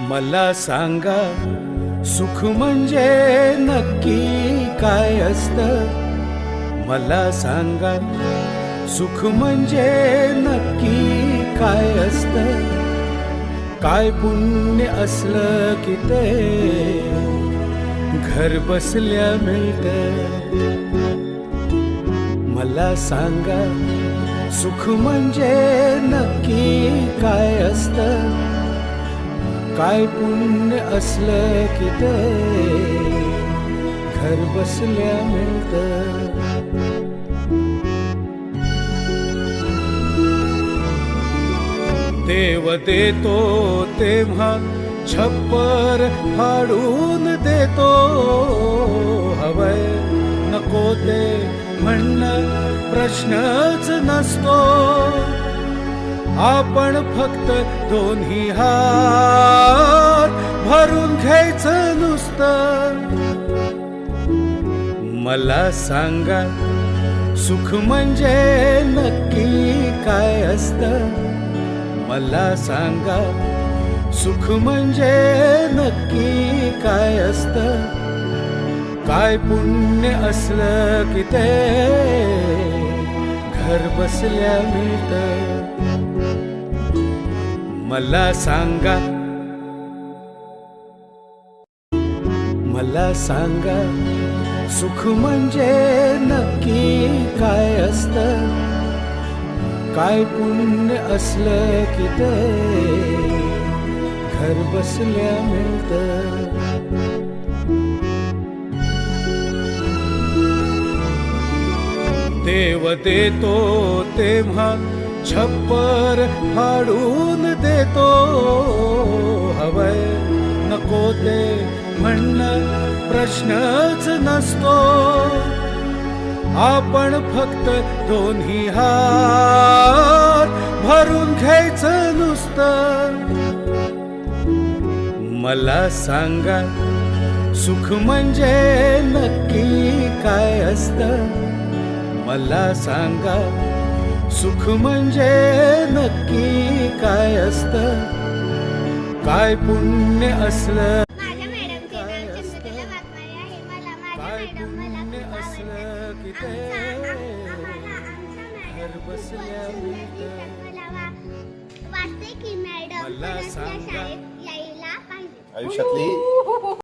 मला सांगा सुख म्हणजे नक्की काय असतं। मला सांगा सुख म्हणजे नक्की काय असतं। काय पुण्य असलं की ते घर बसल्या मिळतं। मला सांगा सुख म्हणजे नक्की काय असतं। काय पुण्य असलं की ते घर बसल्या मिळतं। देव देतो तेव्हा छप्पर फाडून देतो। हवय नको ते म्हणणं प्रश्नच नसतो। आपण फक्त दोन्ही हात भरून घ्यायचं नुसतं। मला सांगा सुख म्हणजे नक्की काय असतं। मला सांगा सुख म्हणजे नक्की काय असतं। काय पुण्य असलं की ते घर बसल्या मिळतं। मला सांगा मला सांगा सुख म्हणजे नक्की काय असतं। काय पुण्य असलं की ते घर बसल्या मिळतं। देव देतो तेव्हा छप्पर फाडून देतो। हवय नको ते म्हणणं प्रश्नच नसतो। आपण फक्त दोन्ही हात भरून घ्यायचं नुसतं। मला सांगा सुख म्हणजे नक्की काय असतं। मला सांगा सुख म्हणजे नक्की काय असतं। काय पुण्य असलं माझ्या मॅडमचे नाव चंद्रकला वाघमारे आहे। मला माझ्या मॅडम मला असलं की ते घर बसल्या मिळतं। वाटते की मॅडम मला सांगा शाळेत यायला पाहिजे। आयुष्यातली